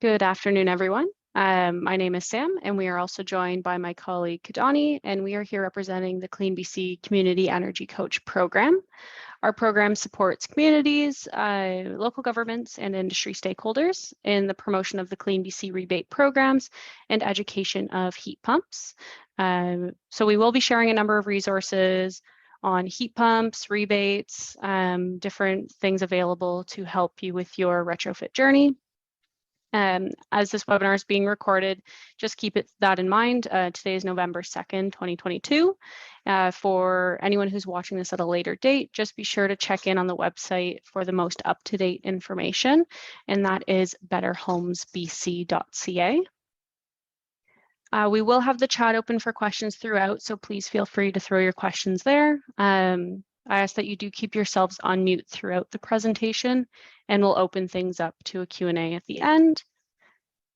Good afternoon, everyone. My name is Sam, and we are also joined by my colleague Kadani, and we are here representing the CleanBC Community Energy Coach program. Our program supports communities, local governments, and industry stakeholders in the promotion of the CleanBC rebate programs and education of heat pumps. So we will be sharing a number of resources on heat pumps, rebates, different things available to help you with your retrofit journey. As this webinar is being recorded, just keep that in mind. Today is November 2nd, 2022. For anyone who's watching this at a later date, just be sure to check in on the website for the most up-to-date information, and that is betterhomesbc.ca. We will have the chat open for questions throughout, so please feel free to throw your questions there. I ask that you do keep yourselves on mute throughout the presentation, and we'll open things up to a Q&A at the end.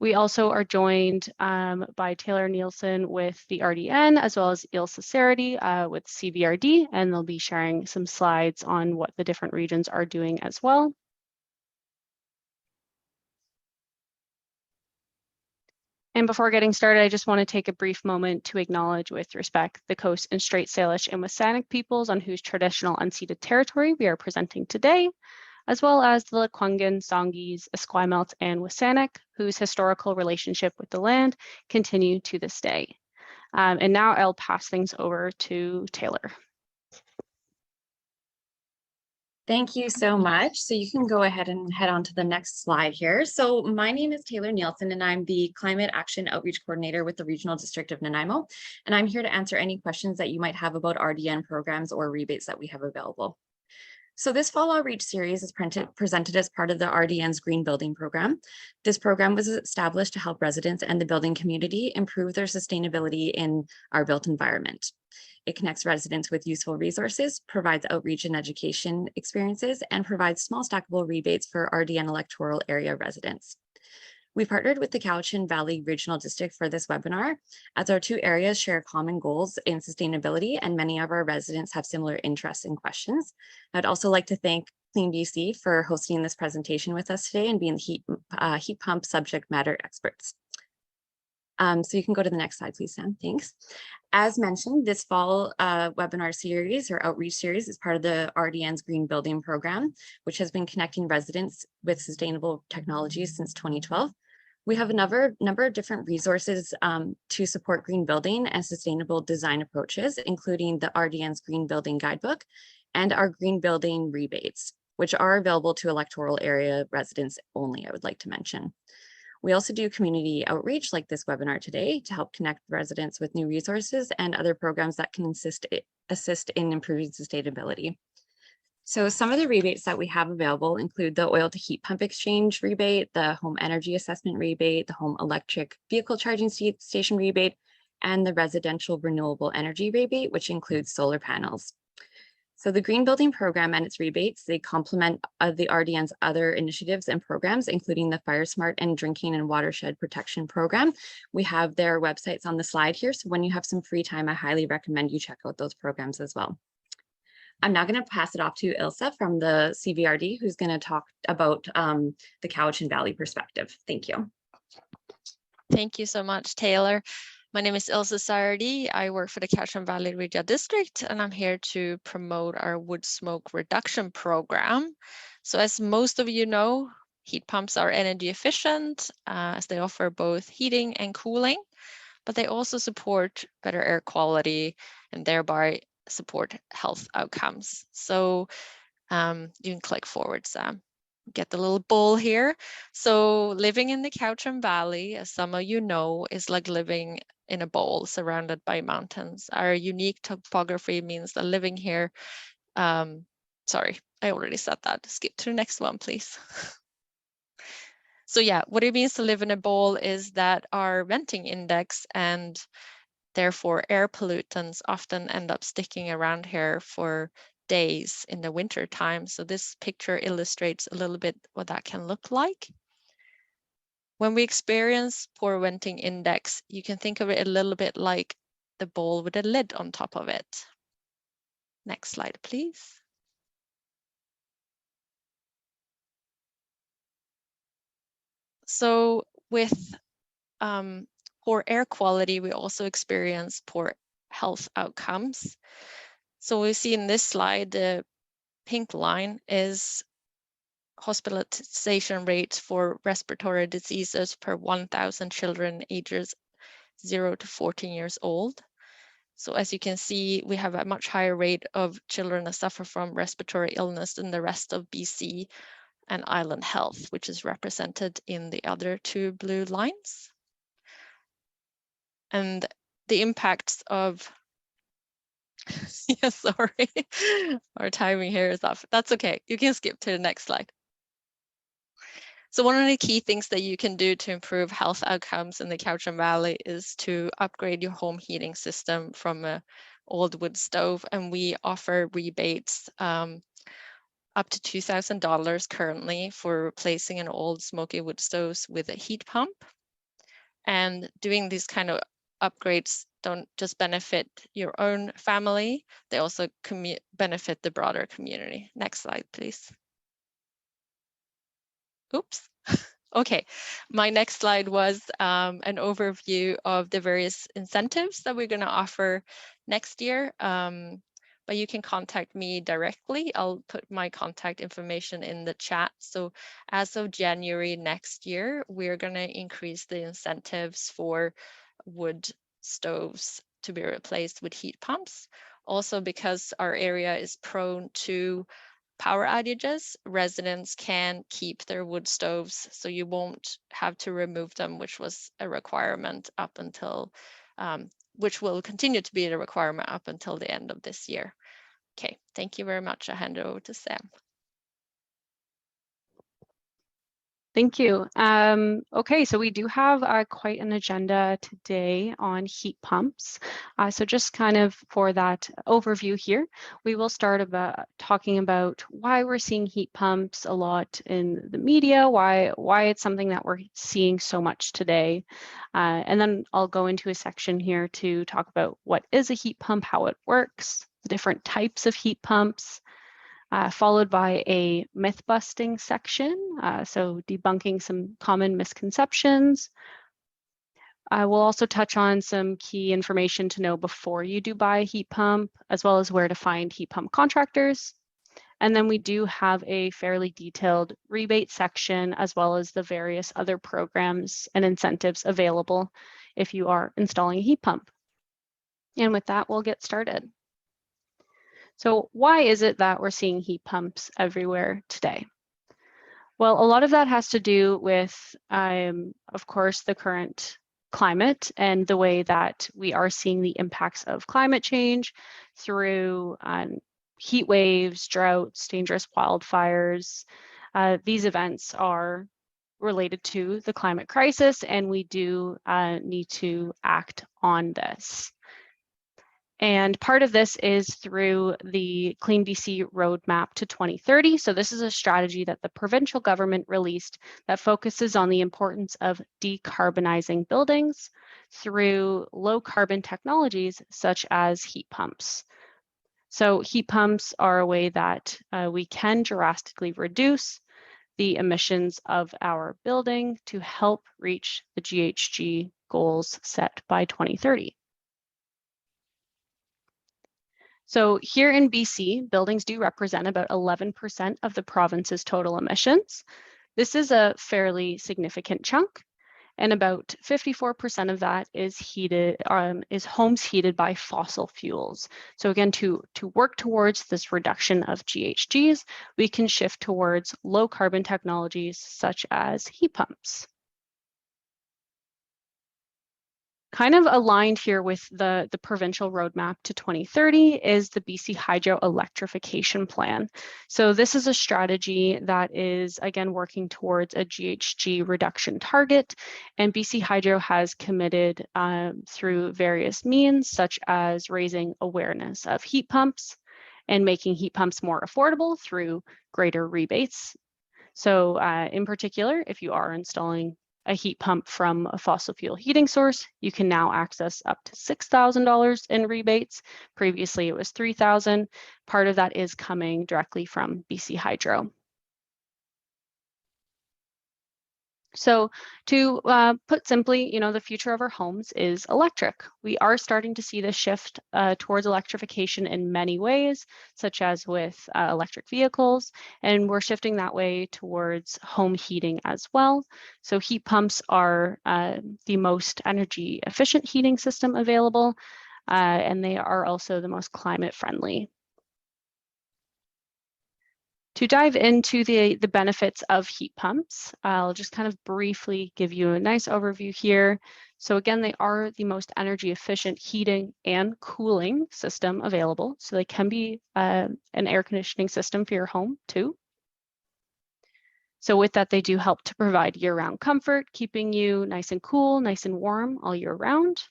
We also are joined by Taylor Nielsen with the RDN, as well as Ilse Sarity with CVRD, and they'll be sharing some slides on what the different regions are doing as well. And before getting started, I just want to take a brief moment to acknowledge with respect the Coast and Strait Salish and Wasanic peoples on whose traditional unceded territory we are presenting today, as well as the Lekwungen, Songhees, Esquimalt, and Wasanic, whose historical relationship with the land continue to this day. And now I'll pass things over to Taylor. Thank you so much. So you can go ahead and head on to the next slide here. So my name is Taylor Nielsen, and I'm the Climate Action Outreach Coordinator with the Regional District of Nanaimo. And I'm here to answer any questions that you might have about RDN programs or rebates that we have available. So this fall outreach series is presented as part of the RDN's Green Building Program. This program was established to help residents and the building community improve their sustainability in our built environment. It connects residents with useful resources, provides outreach and education experiences, and provides small stackable rebates for RDN electoral area residents. We partnered with the Cowichan Valley Regional District for this webinar, as our two areas share common goals in sustainability, and many of our residents have similar interests and questions. I'd also like to thank CleanBC for hosting this presentation with us today and being the heat pump subject matter experts. So you can go to the next slide, please, Sam. Thanks. As mentioned, this fall webinar series or outreach series is part of the RDN's Green Building Program, which has been connecting residents with sustainable technologies since 2012. We have a number of different resources to support green building and sustainable design approaches, including the RDN's Green Building Guidebook and our Green Building Rebates, which are available to electoral area residents only, I would like to mention. We also do community outreach like this webinar today to help connect residents with new resources and other programs that can assist in improving sustainability. So some of the rebates that we have available include the oil to heat pump exchange rebate, the home energy assessment rebate, the home electric vehicle charging station rebate, and the residential renewable energy rebate, which includes solar panels. So the Green Building Program and its rebates, they complement the RDN's other initiatives and programs, including the Fire Smart and Drinking and Watershed Protection Program. We have their websites on the slide here, so when you have some free time, I highly recommend you check out those programs as well. I'm now going to pass it off to Ilse from the CVRD, who's going to talk about the Cowichan Valley perspective. Thank you. Thank you so much, Taylor. My name is Ilse Sarity. I work for the Cowichan Valley Regional District, and I'm here to promote our wood smoke reduction program. So as most of you know, heat pumps are energy efficient as they offer both heating and cooling, but they also support better air quality and thereby support health outcomes. So you can click forward, Sam. Get the little bowl here. So living in the Cowichan Valley, as some of you know, is like living in a bowl surrounded by mountains. Our unique topography means that living here, sorry, I already said that. Skip to the next one, please. So yeah, what it means to live in a bowl is that our venting index and therefore air pollutants often end up sticking around here for days in the winter time. So this picture illustrates a little bit what that can look like. When we experience poor venting index, you can think of it a little bit like the bowl with a lid on top of it. Next slide, please. So with poor air quality, we also experience poor health outcomes. So we see in this slide, the pink line is hospitalization rates for respiratory diseases per 1,000 children ages 0 to 14 years old. So as you can see, we have a much higher rate of children that suffer from respiratory illness than the rest of BC and Island Health, which is represented in the other two blue lines. And the impacts of, yeah, sorry, our timing here is off. That's okay, you can skip to the next slide. So one of the key things that you can do to improve health outcomes in the Cowichan Valley is to upgrade your home heating system from an old wood stove, and we offer rebates up to $2,000 currently for replacing an old smoky wood stove with a heat pump. And doing these kind of upgrades don't just benefit your own family, they also benefit the broader community. Next slide, please. Oops. Okay, my next slide was an overview of the various incentives that we're going to offer next year. But you can contact me directly. I'll put my contact information in the chat. So as of January next year, we're going to increase the incentives for wood stoves to be replaced with heat pumps. Also, because our area is prone to power outages, residents can keep their wood stoves, so you won't have to remove them, which was a requirement up until, which will continue to be a requirement up until the end of this year. Okay, thank you very much. I hand it over to Sam. Thank you. Okay, so we do have quite an agenda today on heat pumps. So just kind of for that overview here, we will start talking about why we're seeing heat pumps a lot in the media, why it's something that we're seeing so much today. And then I'll go into a section here to talk about what is a heat pump, how it works, the different types of heat pumps, followed by a myth-busting section, so debunking some common misconceptions. We'll also touch on some key information to know before you do buy a heat pump, as well as where to find heat pump contractors. And then we do have a fairly detailed rebate section, as well as the various other programs and incentives available if you are installing a heat pump. And with that, we'll get started. So why is it that we're seeing heat pumps everywhere today? Well, a lot of that has to do with, of course, the current climate and the way that we are seeing the impacts of climate change through heat waves, droughts, dangerous wildfires. These events are related to the climate crisis, and we do need to act on this. And part of this is through the CleanBC roadmap to 2030. So this is a strategy that the provincial government released that focuses on the importance of decarbonizing buildings through low carbon technologies such as heat pumps. So heat pumps are a way that we can drastically reduce the emissions of our building to help reach the GHG goals set by 2030. So here in BC, buildings do represent about 11% of the province's total emissions. This is a fairly significant chunk, and about 54% of that is homes heated by fossil fuels. So again, to work towards this reduction of GHGs, we can shift towards low carbon technologies such as heat pumps. Kind of aligned here with the provincial roadmap to 2030 is the BC Hydro Electrification Plan. So this is a strategy that is, again, working towards a GHG reduction target. And BC Hydro has committed through various means, such as raising awareness of heat pumps and making heat pumps more affordable through greater rebates. So in particular, if you are installing a heat pump from a fossil fuel heating source, you can now access up to $6,000 in rebates. Previously, it was $3,000. Part of that is coming directly from BC Hydro. So to put simply, the future of our homes is electric. We are starting to see this shift towards electrification in many ways, such as with electric vehicles, and we're shifting that way towards home heating as well. So heat pumps are the most energy efficient heating system available, and they are also the most climate friendly. To dive into the benefits of heat pumps, I'll just kind of briefly give you a nice overview here. So again, they are the most energy efficient heating and cooling system available. So they can be an air conditioning system for your home too. So with that, they do help to provide year-round comfort, keeping you nice and cool, nice and warm all year round.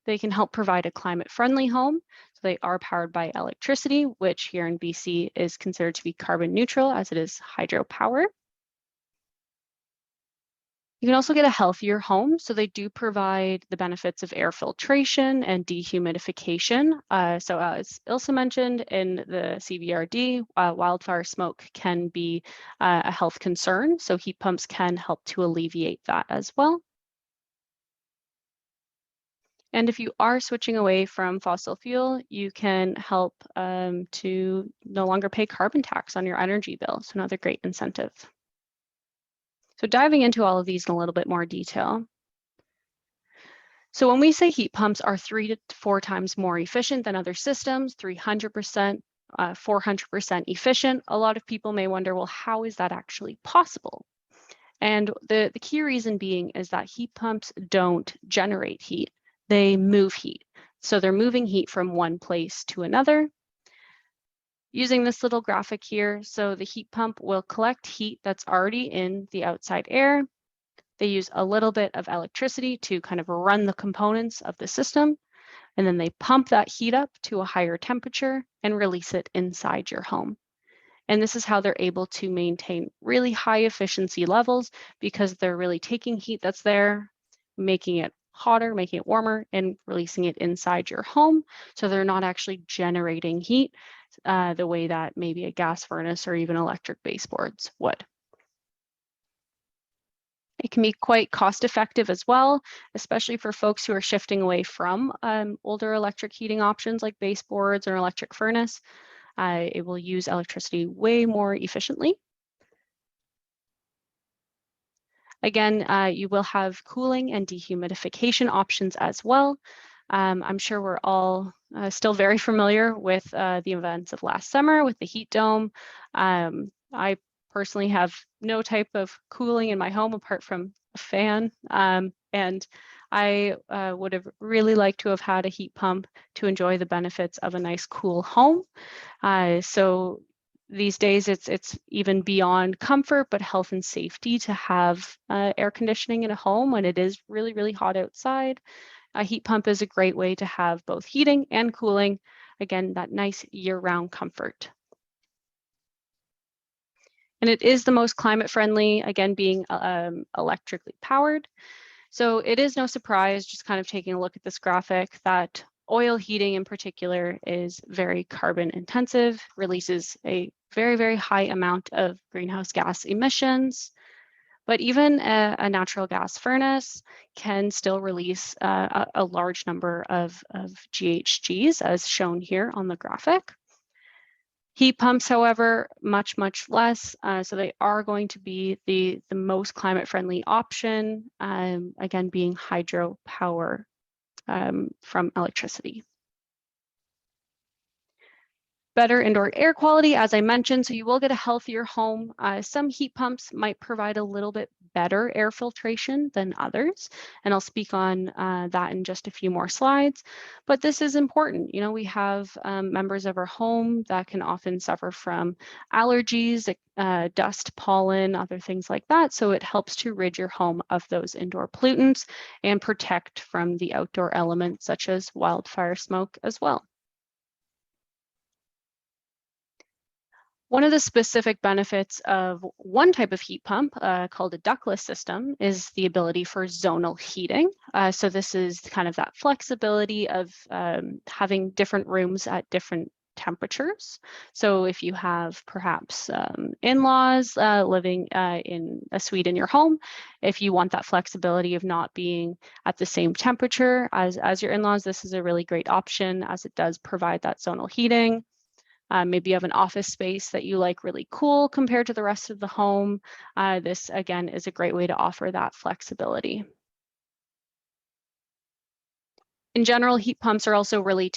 They can help provide a climate-friendly home. So they are powered by electricity, which here in BC is considered to be carbon neutral as it is hydropower. You can also get a healthier home. So they do provide the benefits of air filtration and dehumidification. So as Ilse mentioned in the CVRD, wildfire smoke can be a health concern. So heat pumps can help to alleviate that as well. And if you are switching away from fossil fuel, you can help to no longer pay carbon tax on your energy bill. So another great incentive. So diving into all of these in a little bit more detail. So when we say heat pumps are 3 to 4 times more efficient than other systems, 300%, 400% efficient, a lot of people may wonder, well, how is that actually possible? And the key reason being is that heat pumps don't generate heat. They move heat. So they're moving heat from one place to another. Using this little graphic here, so the heat pump will collect heat that's already in the outside air. They use a little bit of electricity to kind of run the components of the system, and then they pump that heat up to a higher temperature and release it inside your home. And this is how they're able to maintain really high efficiency levels because they're really taking heat that's there, making it hotter, making it warmer, and releasing it inside your home. So they're not actually generating heat the way that maybe a gas furnace or even electric baseboards would. It can be quite cost effective as well, especially for folks who are shifting away from older electric heating options like baseboards or electric furnace. It will use electricity way more efficiently. Again, you will have cooling and dehumidification options as well. I'm sure we're all still very familiar with the events of last summer with the heat dome. I personally have no type of cooling in my home apart from a fan. And I would have really liked to have had a heat pump to enjoy the benefits of a nice cool home. So these days it's even beyond comfort, but health and safety to have air conditioning in a home when it is really, really hot outside. A heat pump is a great way to have both heating and cooling. Again, that nice year-round comfort. And it is the most climate friendly, again, being electrically powered. So it is no surprise, just kind of taking a look at this graphic, that oil heating in particular is very carbon intensive, releases a very, very high amount of greenhouse gas emissions. But even a natural gas furnace can still release a large number of GHGs, as shown here on the graphic. Heat pumps, however, much, much less. So they are going to be the most climate-friendly option, again, being hydropower from electricity. Better indoor air quality, as I mentioned, so you will get a healthier home. Some heat pumps might provide a little bit better air filtration than others, and I'll speak on that in just a few more slides. But this is important. We have members of our home that can often suffer from allergies, dust, pollen, other things like that. So it helps to rid your home of those indoor pollutants and protect from the outdoor elements such as wildfire smoke as well. One of the specific benefits of one type of heat pump called a ductless system is the ability for zonal heating. So this is kind of that flexibility of having different rooms at different temperatures. So if you have perhaps in-laws living in a suite in your home, if you want that flexibility of not being at the same temperature as your in-laws, this is a really great option as it does provide that zonal heating. Maybe you have an office space that you like really cool compared to the rest of the home. This again is a great way to offer that flexibility. In general, heat pumps are also really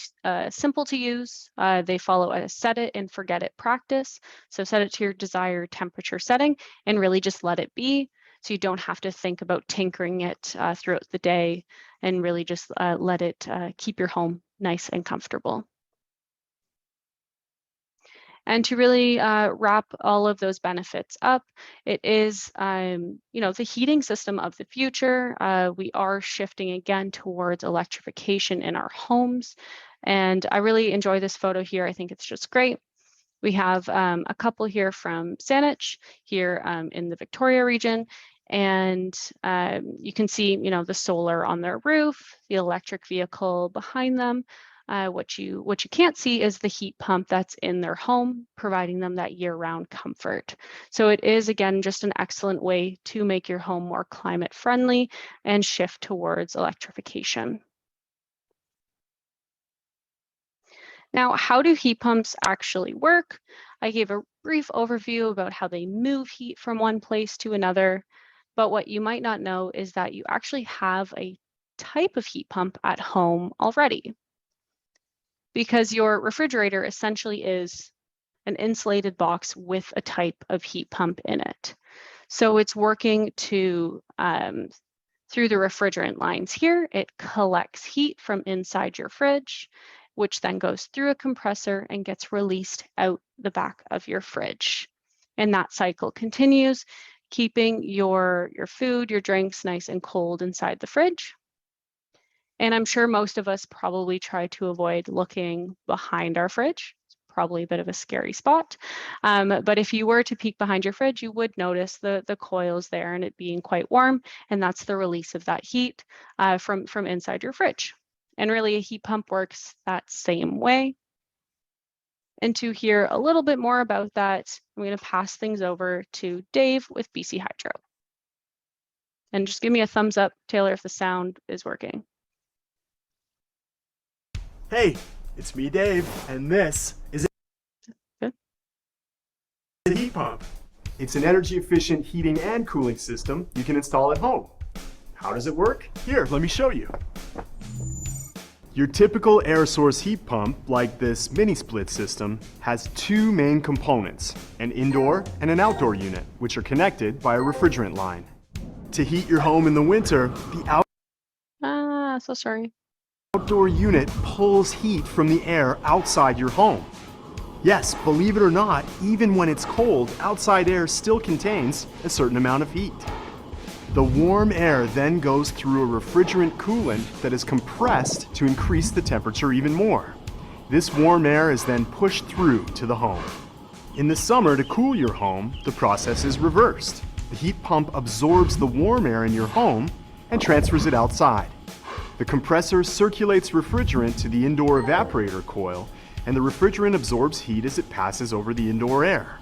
simple to use. They follow a set it and forget it practice. So set it to your desired temperature setting and really just let it be. So you don't have to think about tinkering it throughout the day, and really just let it keep your home nice and comfortable. And to really wrap all of those benefits up, it is, the heating system of the future. We are shifting again towards electrification in our homes. And I really enjoy this photo here. I think it's just great. We have a couple here from Saanich here in the Victoria region. And you can see, the solar on their roof, the electric vehicle behind them. What you can't see is the heat pump that's in their home, providing them that year-round comfort. So it is, again, just an excellent way to make your home more climate friendly and shift towards electrification. Now, how do heat pumps actually work? I gave a brief overview about how they move heat from one place to another, but what you might not know is that you actually have a type of heat pump at home already, because your refrigerator essentially is an insulated box with a type of heat pump in it. So it's working to, through the refrigerant lines here, it collects heat from inside your fridge, which then goes through a compressor and gets released out the back of your fridge. And that cycle continues, keeping your food, your drinks nice and cold inside the fridge. And I'm sure most of us probably try to avoid looking behind our fridge. It's probably a bit of a scary spot. But if you were to peek behind your fridge, you would notice the coils there and it being quite warm. And that's the release of that heat from inside your fridge. And really a heat pump works that same way. And to hear a little bit more about that, I'm going to pass things over to Dave with BC Hydro. And just give me a thumbs up, Taylor, if the sound is working. Hey, it's me, Dave, and this is a heat pump. It's an energy-efficient heating and cooling system you can install at home. How does it work? Here, let me show you. Your typical air source heat pump, like this mini split system, has two main components, an indoor and an outdoor unit, which are connected by a refrigerant line. To heat your home in the winter, the outdoor unit pulls heat from the air outside your home. Yes, believe it or not, even when it's cold, outside air still contains a certain amount of heat. The warm air then goes through a refrigerant coolant that is compressed to increase the temperature even more. This warm air is then pushed through to the home. In the summer, to cool your home, the process is reversed. The heat pump absorbs the warm air in your home and transfers it outside. The compressor circulates refrigerant to the indoor evaporator coil, and the refrigerant absorbs heat as it passes over the indoor air.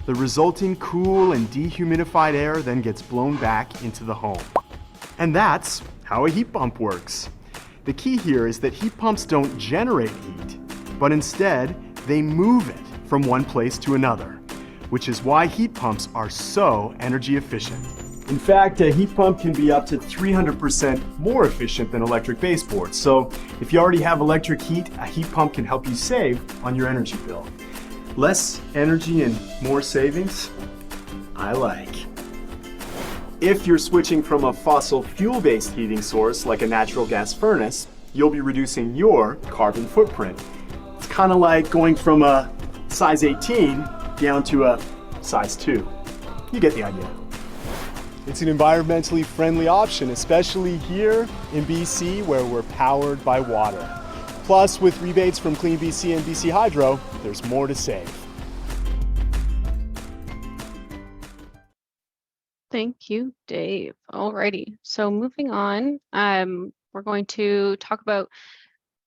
The resulting cool and dehumidified air then gets blown back into the home. And that's how a heat pump works. The key here is that heat pumps don't generate heat, but instead they move it from one place to another, which is why heat pumps are so energy efficient. In fact, a heat pump can be up to 300% more efficient than electric baseboards. So if you already have electric heat, a heat pump can help you save on your energy bill. Less energy and more savings? I like. If you're switching from a fossil fuel-based heating source like a natural gas furnace, you'll be reducing your carbon footprint. It's kind of like going from a size 18 down to a size 2. You get the idea. It's an environmentally friendly option, especially here in BC where we're powered by water. Plus, with rebates from CleanBC and BC Hydro, there's more to save. Thank you, Dave. Alrighty, so moving on, we're going to talk about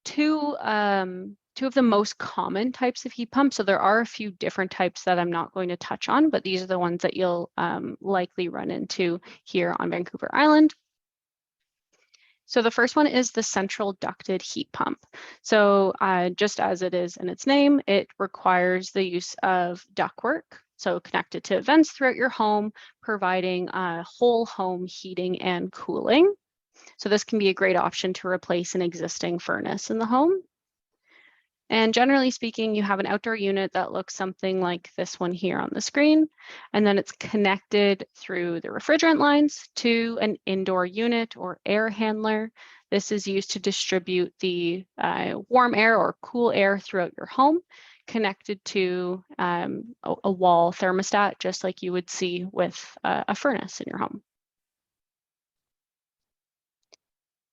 two two of the most common types of heat pumps. So there are a few different types that I'm not going to touch on, but these are the ones that you'll likely run into here on Vancouver Island. So the first one is the central ducted heat pump. So just as it is in its name, it requires the use of ductwork. So connected to vents throughout your home, providing whole home heating and cooling. So this can be a great option to replace an existing furnace in the home. And generally speaking, you have an outdoor unit that looks something like this one here on the screen, and then it's connected through the refrigerant lines to an indoor unit or air handler. This is used to distribute the warm air or cool air throughout your home, connected to a wall thermostat, just like you would see with a furnace in your home.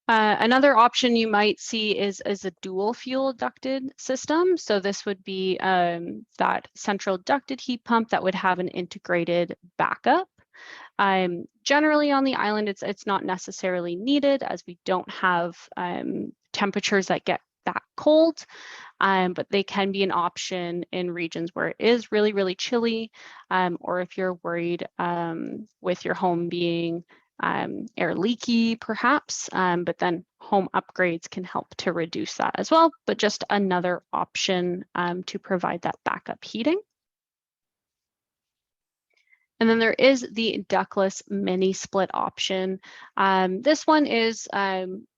Another option you might see is a dual fuel ducted system. So this would be that central ducted heat pump that would have an integrated backup. Generally on the island, it's not necessarily needed, as we don't have temperatures that get that cold, but they can be an option in regions where it is really, really chilly, or if you're worried with your home being air leaky perhaps, but then home upgrades can help to reduce that as well, but just another option to provide that backup heating. And then there is the ductless mini split option. This one is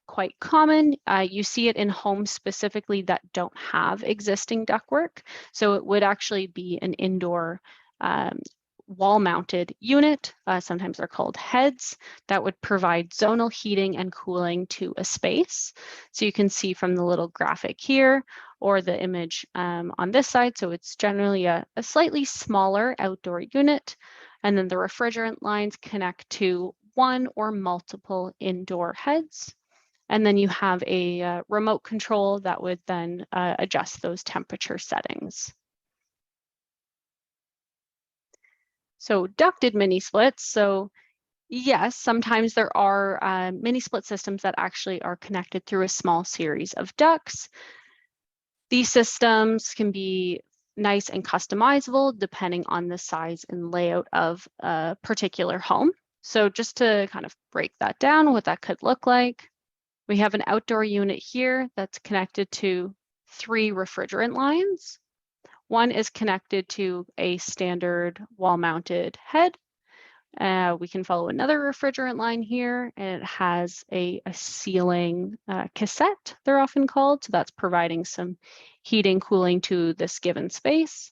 quite common. You see it in homes specifically that don't have existing ductwork. So it would actually be an indoor wall-mounted unit, sometimes they're called heads, that would provide zonal heating and cooling to a space. So you can see from the little graphic here or the image on this side, so it's generally a slightly smaller outdoor unit, and then the refrigerant lines connect to one or multiple indoor heads. And then you have a remote control that would then adjust those temperature settings. So ducted mini splits. So yes, sometimes there are mini split systems that actually are connected through a small series of ducts. These systems can be nice and customizable depending on the size and layout of a particular home. So just to kind of break that down, what that could look like, we have an outdoor unit here that's connected to 3 refrigerant lines. One is connected to a standard wall-mounted head. We can follow another refrigerant line here, and it has a ceiling cassette, they're often called. So that's providing some heating, cooling to this given space.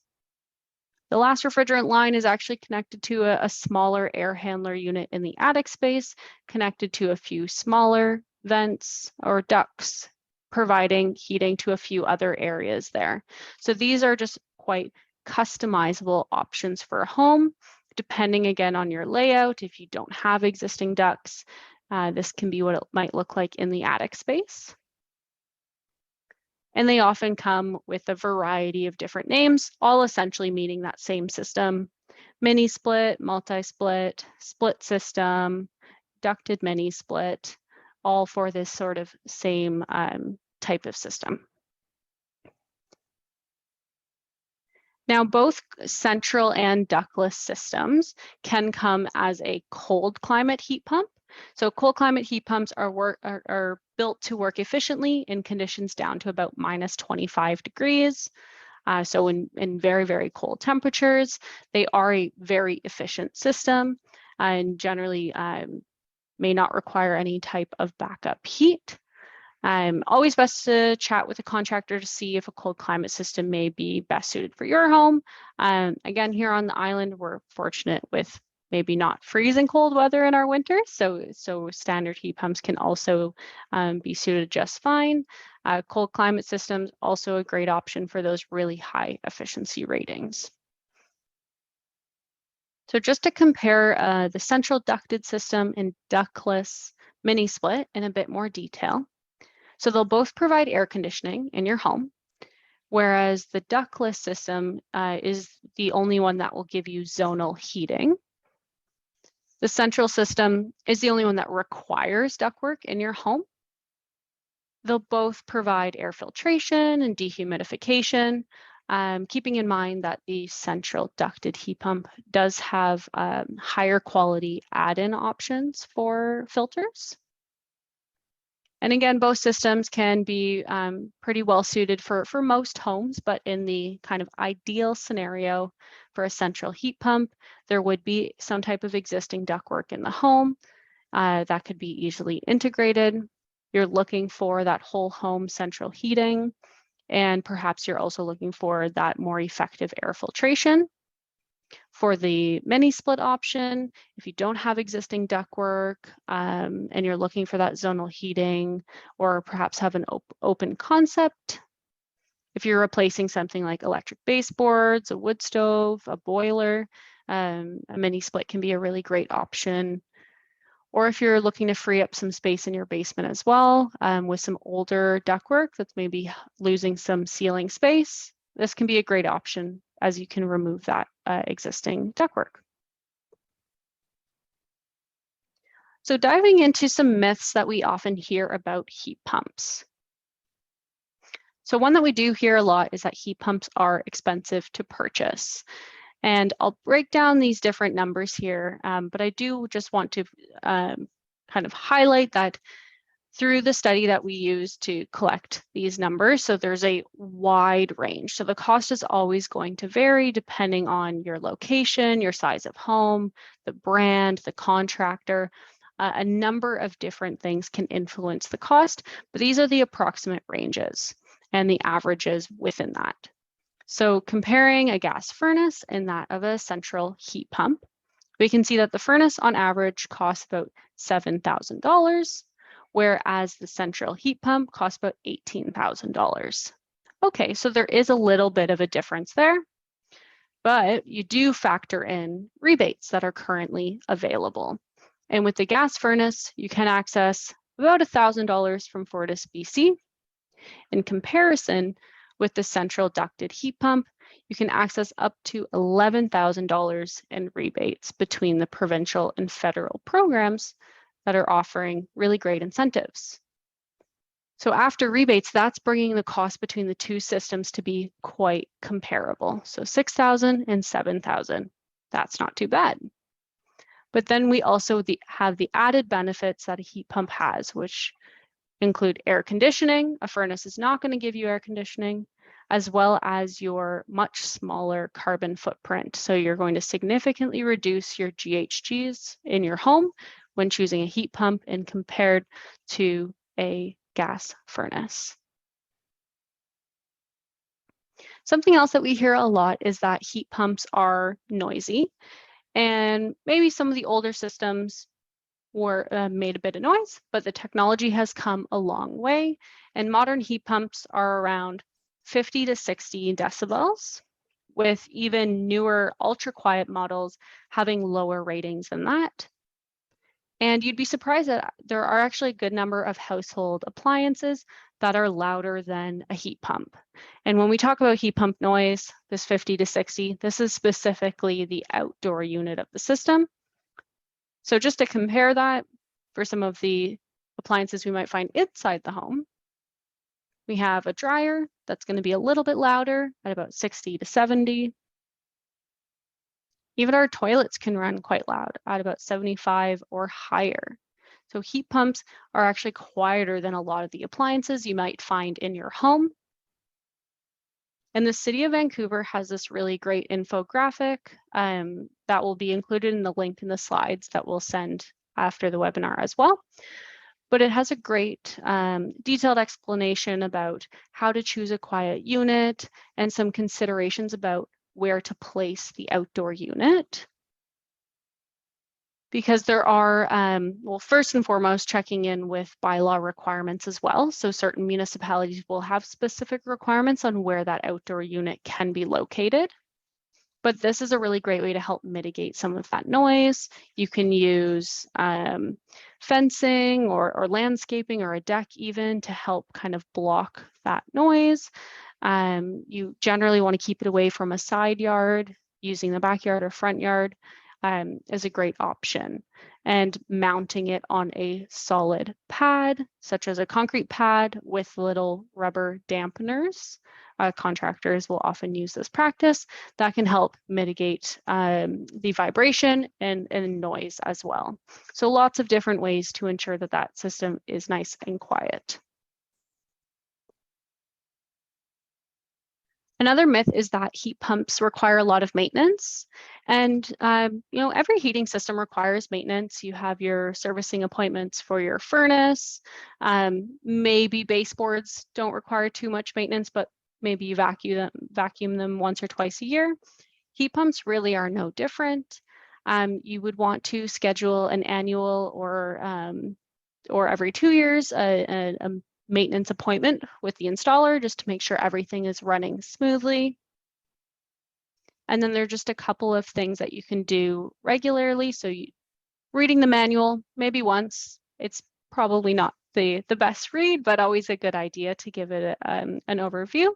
The last refrigerant line is actually connected to a smaller air handler unit in the attic space, connected to a few smaller vents or ducts, providing heating to a few other areas there. So these are just quite customizable options for a home, depending again on your layout. If you don't have existing ducts, this can be what it might look like in the attic space. And they often come with a variety of different names, all essentially meaning that same system: mini split, multi-split, split system, ducted mini split, all for this sort of same type of system. Now, both central and ductless systems can come as a cold climate heat pump. So cold climate heat pumps are built to work efficiently in conditions down to about -25 degrees. So in very, very cold temperatures, they are a very efficient system and generally may not require any type of backup heat. Always best to chat with a contractor to see if a cold climate system may be best suited for your home. Again, here on the island, we're fortunate with maybe not freezing cold weather in our winter, so standard heat pumps can also be suited just fine. Cold climate systems, also a great option for those really high efficiency ratings. So just to compare the central ducted system and ductless mini split in a bit more detail. So they'll both provide air conditioning in your home, whereas the ductless system is the only one that will give you zonal heating. The central system is the only one that requires ductwork in your home. They'll both provide air filtration and dehumidification, keeping in mind that the central ducted heat pump does have higher quality add-in options for filters. And again, both systems can be pretty well suited for most homes, but in the kind of ideal scenario for a central heat pump, there would be some type of existing ductwork in the home that could be easily integrated. You're looking for that whole home central heating, and perhaps you're also looking for that more effective air filtration. For the mini split option, if you don't have existing ductwork and you're looking for that zonal heating, or perhaps have an open concept, if you're replacing something like electric baseboards, a wood stove, a boiler, a mini split can be a really great option. Or if you're looking to free up some space in your basement as well, with some older ductwork that's maybe losing some ceiling space, this can be a great option as you can remove that existing ductwork. So diving into some myths that we often hear about heat pumps. So one that we do hear a lot is that heat pumps are expensive to purchase. And I'll break down these different numbers here, but I do just want to kind of highlight that through the study that we use to collect these numbers, so there's a wide range. So the cost is always going to vary depending on your location, your size of home, the brand, the contractor. A number of different things can influence the cost, but these are the approximate ranges and the averages within that. So comparing a gas furnace and that of a central heat pump, we can see that the furnace on average costs about $7,000, whereas the central heat pump costs about $18,000. Okay, so there is a little bit of a difference there, but you do factor in rebates that are currently available. And with the gas furnace, you can access about $1,000 from FortisBC. In comparison, with the central ducted heat pump, you can access up to $11,000 in rebates between the provincial and federal programs that are offering really great incentives. So after rebates, that's bringing the cost between the two systems to be quite comparable. So $6,000 and $7,000, that's not too bad. But then we also have the added benefits that a heat pump has, which include air conditioning. A furnace is not going to give you air conditioning, as well as your much smaller carbon footprint. So you're going to significantly reduce your GHGs in your home when choosing a heat pump and compared to a gas furnace. Something else that we hear a lot is that heat pumps are noisy, and maybe some of the older systems were made a bit of noise, but the technology has come a long way, and modern heat pumps are around 50 to 60 decibels, with even newer ultra quiet models having lower ratings than that. And you'd be surprised that there are actually a good number of household appliances that are louder than a heat pump. And when we talk about heat pump noise, this 50 to 60, this is specifically the outdoor unit of the system. So just to compare that for some of the appliances we might find inside the home, we have a dryer that's going to be a little bit louder at about 60 to 70. Even our toilets can run quite loud at about 75 or higher. So heat pumps are actually quieter than a lot of the appliances you might find in your home. And the City of Vancouver has this really great infographic that will be included in the link in the slides that we'll send after the webinar as well. But it has a great detailed explanation about how to choose a quiet unit and some considerations about where to place the outdoor unit. Because there are, well, first and foremost, checking in with bylaw requirements as well. So certain municipalities will have specific requirements on where that outdoor unit can be located. But this is a really great way to help mitigate some of that noise. You can use fencing or landscaping or a deck even to help kind of block that noise. You generally want to keep it away from a side yard, using the backyard or front yard. is a great option. And mounting it on a solid pad, such as a concrete pad with little rubber dampeners. Contractors will often use this practice. That can help mitigate the vibration and noise as well. So lots of different ways to ensure that that system is nice and quiet. Another myth is that heat pumps require a lot of maintenance. And, every heating system requires maintenance. You have your servicing appointments for your furnace. Maybe baseboards don't require too much maintenance, but maybe you vacuum them once or twice a year. Heat pumps really are no different. You would want to schedule an annual or every 2 years a maintenance appointment with the installer just to make sure everything is running smoothly. And then there are just a couple of things that you can do regularly. So reading the manual, maybe once. It's probably not the best read, but always a good idea to give it an overview.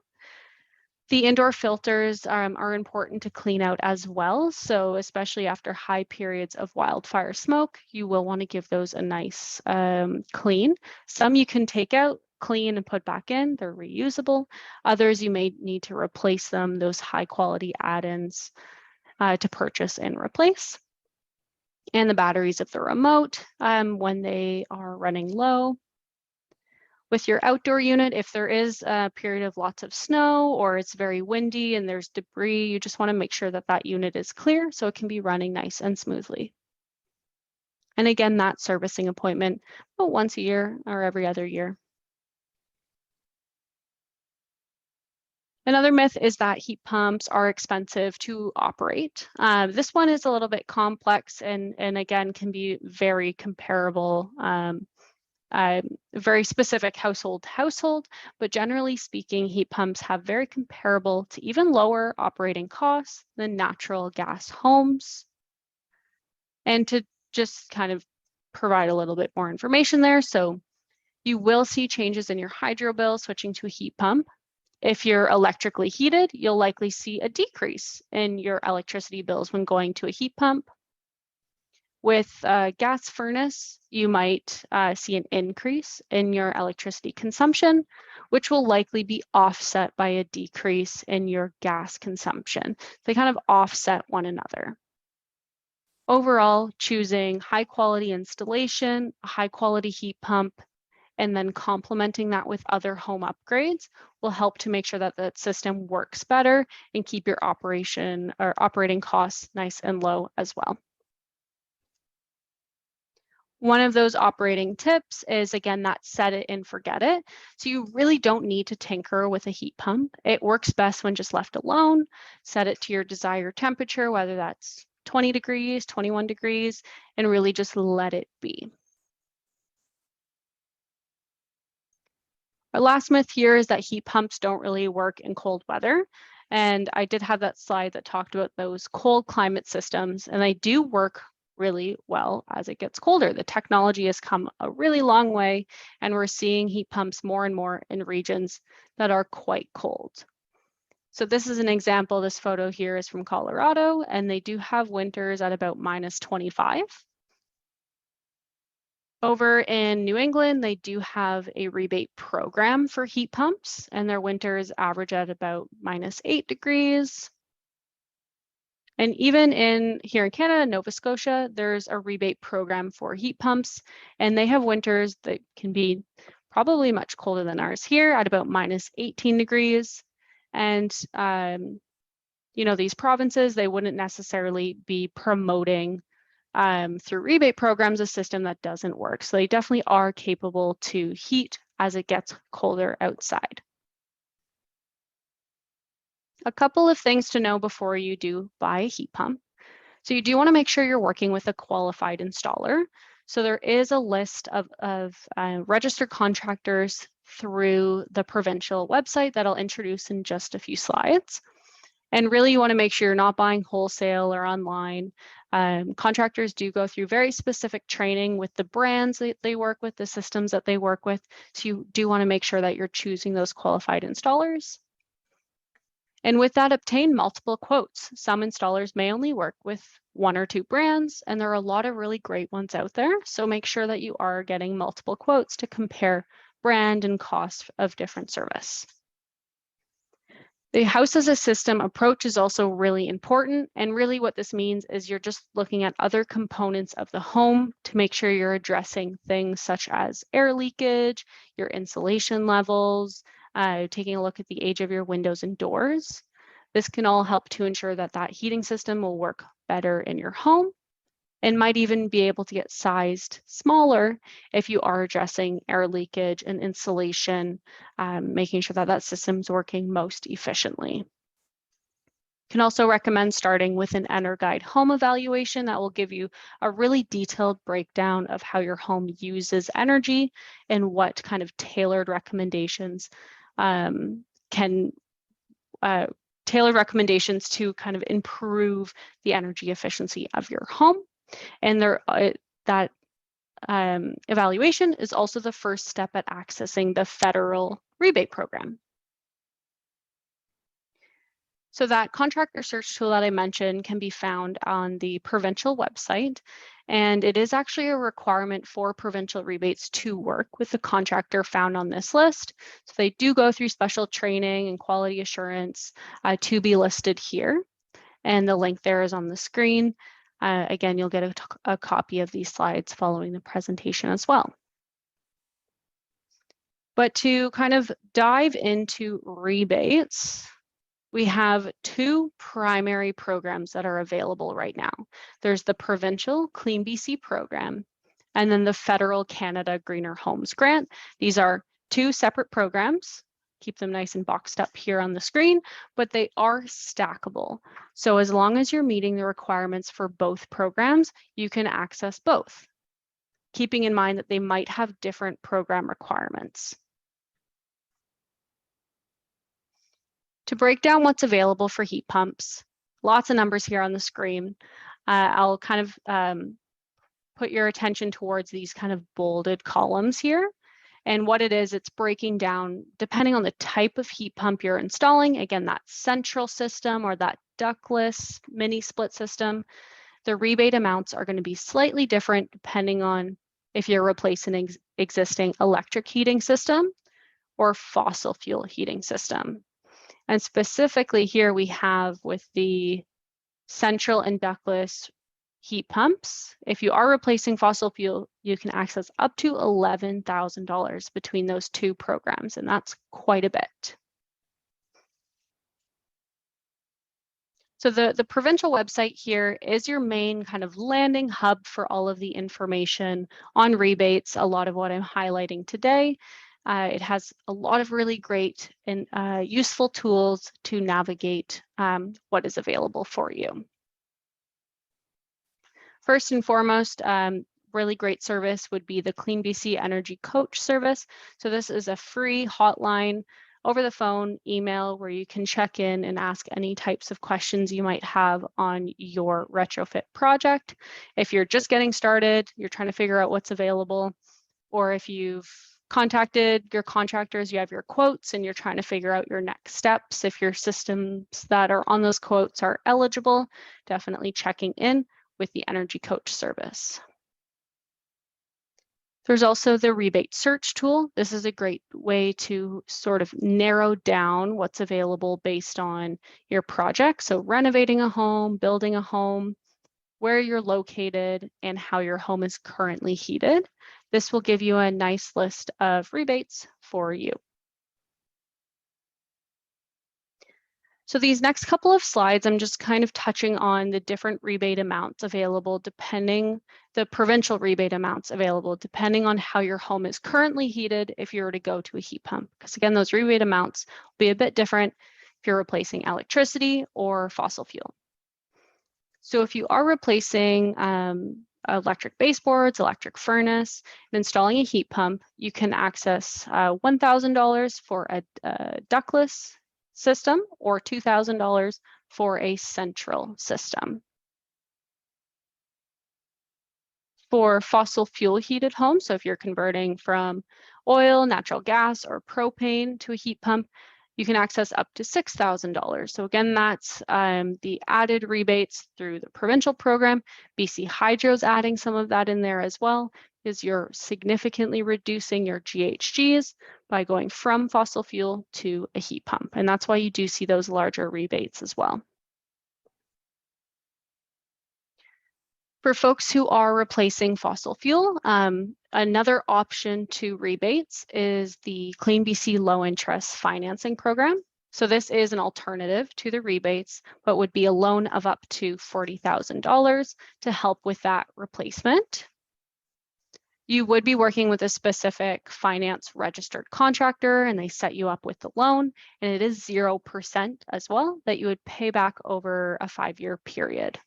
The indoor filters are important to clean out as well. So especially after high periods of wildfire smoke, you will want to give those a nice clean. Some you can take out, clean, and put back in. They're reusable. Others you may need to replace them, those high quality add-ins to purchase and replace. And the batteries of the remote when they are running low. With your outdoor unit, if there is a period of lots of snow or it's very windy and there's debris, you just want to make sure that that unit is clear so it can be running nice and smoothly. And again, that servicing appointment about once a year or every other year. Another myth is that heat pumps are expensive to operate. This one is a little bit complex and again can be very comparable. Very specific household, but generally speaking, heat pumps have very comparable to even lower operating costs than natural gas homes. And to just kind of provide a little bit more information there, so you will see changes in your hydro bill switching to a heat pump. If you're electrically heated, you'll likely see a decrease in your electricity bills when going to a heat pump. With a gas furnace, you might see an increase in your electricity consumption, which will likely be offset by a decrease in your gas consumption. They kind of offset one another. Overall, choosing high quality installation, a high quality heat pump, and then complementing that with other home upgrades will help to make sure that that system works better and keep your operating costs nice and low as well. One of those operating tips is, again, that set it and forget it. So you really don't need to tinker with a heat pump. It works best when just left alone. Set it to your desired temperature, whether that's 20 degrees, 21 degrees, and really just let it be. Our last myth here is that heat pumps don't really work in cold weather. And I did have that slide that talked about those cold climate systems, and they do work really well as it gets colder. The technology has come a really long way, and we're seeing heat pumps more and more in regions that are quite cold. So this is an example. This photo here is from Colorado, and they do have winters at about -25. Over in New England, they do have a rebate program for heat pumps, and their winters average at about -8 degrees. And even here in Canada, Nova Scotia, there's a rebate program for heat pumps, and they have winters that can be probably much colder than ours here at about -18 degrees. And, these provinces, they wouldn't necessarily be promoting through rebate programs a system that doesn't work. So they definitely are capable to heat as it gets colder outside. A couple of things to know before you do buy a heat pump. So you do want to make sure you're working with a qualified installer. So there is a list of registered contractors through the Provincial website that I'll introduce in just a few slides. And really you want to make sure you're not buying wholesale or online. Contractors do go through very specific training with the brands that they work with, the systems that they work with. So you do want to make sure that you're choosing those qualified installers. And with that, obtain multiple quotes. Some installers may only work with one or two brands, and there are a lot of really great ones out there. So make sure that you are getting multiple quotes to compare brand and cost of different service. The house as a system approach is also really important. And really what this means is you're just looking at other components of the home to make sure you're addressing things such as air leakage, your insulation levels, taking a look at the age of your windows and doors. This can all help to ensure that that heating system will work better in your home and might even be able to get sized smaller if you are addressing air leakage and insulation, making sure that that system's working most efficiently. Can also recommend starting with an EnerGuide home evaluation that will give you a really detailed breakdown of how your home uses energy and what kind of tailored recommendations tailored recommendations to kind of improve the energy efficiency of your home. And that evaluation is also the first step at accessing the federal rebate program. So that contractor search tool that I mentioned can be found on the Provincial website, and it is actually a requirement for provincial rebates to work with the contractor found on this list. So they do go through special training and quality assurance to be listed here, and the link there is on the screen. Again, you'll get a copy of these slides following the presentation as well. But to kind of dive into rebates, we have two primary programs that are available right now. There's the Provincial CleanBC program, and then the Federal Canada Greener Homes Grant. These are two separate programs. Keep them nice and boxed up here on the screen, but they are stackable. So as long as you're meeting the requirements for both programs, you can access both, keeping in mind that they might have different program requirements. To break down what's available for heat pumps, lots of numbers here on the screen. I'll kind of put your attention towards these kind of bolded columns here. And what it is, it's breaking down depending on the type of heat pump you're installing. Again, that central system or that ductless mini split system, the rebate amounts are going to be slightly different depending on if you're replacing an existing electric heating system or fossil fuel heating system. And specifically here we have with the central and ductless heat pumps, if you are replacing fossil fuel, you can access up to $11,000 between those two programs, and that's quite a bit. So the provincial website here is your main kind of landing hub for all of the information on rebates, a lot of what I'm highlighting today. It has a lot of really great and useful tools to navigate what is available for you. First and foremost, really great service would be the CleanBC Energy Coach service. So this is a free hotline over the phone, email, where you can check in and ask any types of questions you might have on your retrofit project. If you're just getting started, you're trying to figure out what's available, or if you've contacted your contractors, you have your quotes and you're trying to figure out your next steps. If your systems that are on those quotes are eligible, definitely checking in with the Energy Coach service. There's also the rebate search tool. This is a great way to sort of narrow down what's available based on your project. So renovating a home, building a home, where you're located, and how your home is currently heated. This will give you a nice list of rebates for you. So these next couple of slides, I'm just kind of touching on the different rebate amounts available the provincial rebate amounts available depending on how your home is currently heated if you were to go to a heat pump. Because again, those rebate amounts will be a bit different if you're replacing electricity or fossil fuel. So if you are replacing electric baseboards, electric furnace, and installing a heat pump, you can access $1,000 for a ductless system or $2,000 for a central system. For fossil fuel heated homes, so if you're converting from oil, natural gas, or propane to a heat pump, you can access up to $6,000. So again, that's the added rebates through the provincial program. BC Hydro's adding some of that in there as well, is you're significantly reducing your GHGs by going from fossil fuel to a heat pump. And that's why you do see those larger rebates as well. For folks who are replacing fossil fuel, another option to rebates is the CleanBC low interest financing program. So this is an alternative to the rebates, but would be a loan of up to $40,000 to help with that replacement. You would be working with a specific finance registered contractor, and they set you up with the loan, and it is 0% as well that you would pay back over a 5-year period.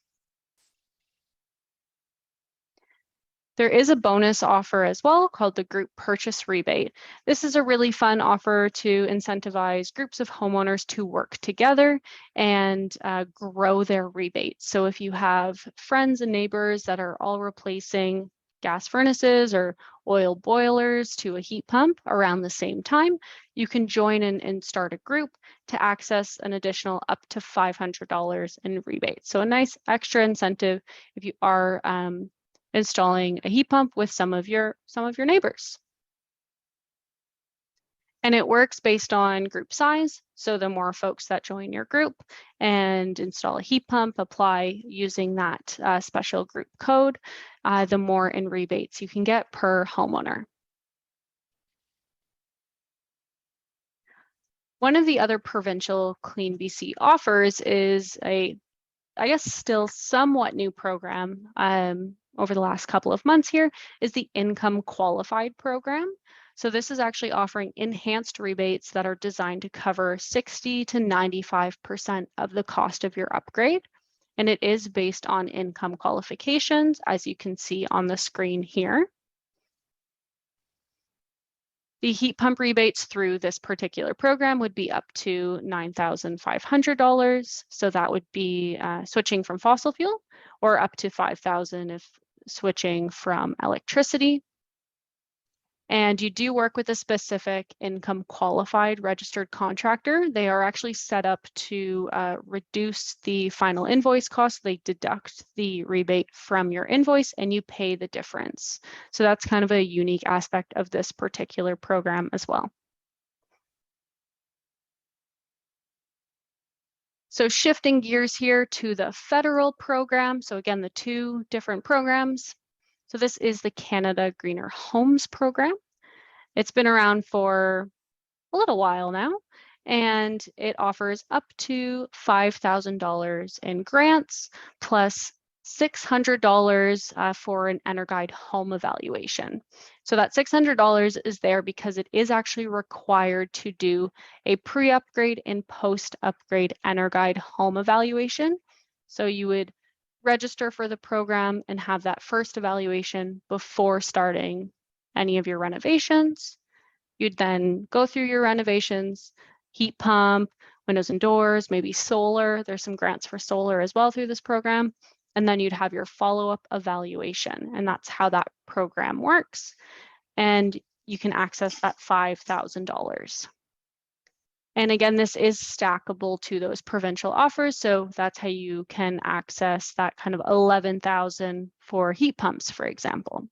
There is a bonus offer as well called the group purchase rebate. This is a really fun offer to incentivize groups of homeowners to work together and grow their rebates. So if you have friends and neighbors that are all replacing gas furnaces or oil boilers to a heat pump around the same time, you can join and start a group to access an additional up to $500 in rebates. So a nice extra incentive if you are installing a heat pump with some of your neighbors. And it works based on group size. So the more folks that join your group and install a heat pump, apply using that special group code, the more in rebates you can get per homeowner. One of the other provincial CleanBC offers is I guess still somewhat new program over the last couple of months here, is the income qualified program. So this is actually offering enhanced rebates that are designed to cover 60 to 95% of the cost of your upgrade. And it is based on income qualifications, as you can see on the screen here. The heat pump rebates through this particular program would be up to $9,500. So that would be switching from fossil fuel, or up to $5,000 if switching from electricity. And you do work with a specific income qualified registered contractor. They are actually set up to reduce the final invoice cost. They deduct the rebate from your invoice and you pay the difference. So that's kind of a unique aspect of this particular program as well. So shifting gears here to the federal program. So again, the two different programs. So this is the Canada Greener Homes program. It's been around for a little while now, and it offers up to $5,000 in grants plus $600 for an EnerGuide home evaluation. So that $600 is there because it is actually required to do a pre-upgrade and post-upgrade EnerGuide home evaluation. So you would register for the program and have that first evaluation before starting any of your renovations. You'd then go through your renovations, heat pump, windows and doors, maybe solar. There's some grants for solar as well through this program. And then you'd have your follow-up evaluation. And that's how that program works. And you can access that $5,000. And again, this is stackable to those provincial offers. So that's how you can access that kind of $11,000 for heat pumps, for example.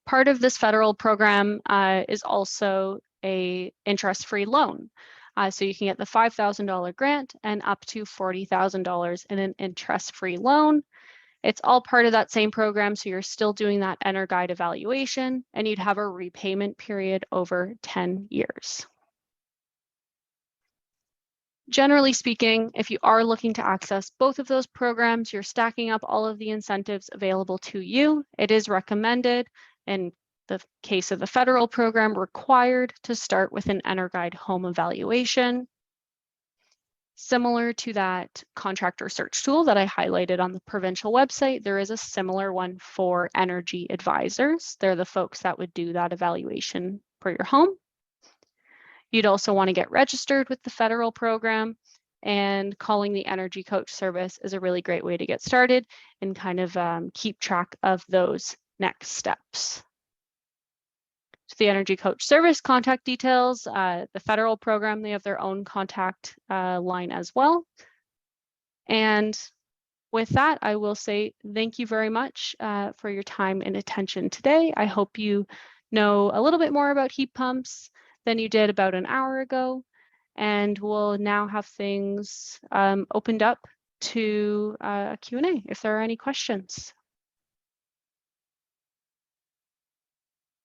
Part of this federal program is also a interest-free loan. So you can get the $5,000 grant and up to $40,000 in an interest-free loan. It's all part of that same program, so you're still doing that EnerGuide evaluation, and you'd have a repayment period over 10 years. Generally speaking, if you are looking to access both of those programs, you're stacking up all of the incentives available to you. It is recommended, in the case of the federal program, required to start with an EnerGuide home evaluation. Similar to that contractor search tool that I highlighted on the provincial website, there is a similar one for energy advisors. They're the folks that would do that evaluation for your home. You'd also want to get registered with the federal program, and calling the Energy Coach service is a really great way to get started and kind of keep track of those next steps. to the Energy Coach Service contact details. The federal program, they have their own contact line as well. And with that, I will say thank you very much for your time and attention today. I hope you know a little bit more about heat pumps than you did about an hour ago. And we'll now have things opened up to a Q&A if there are any questions.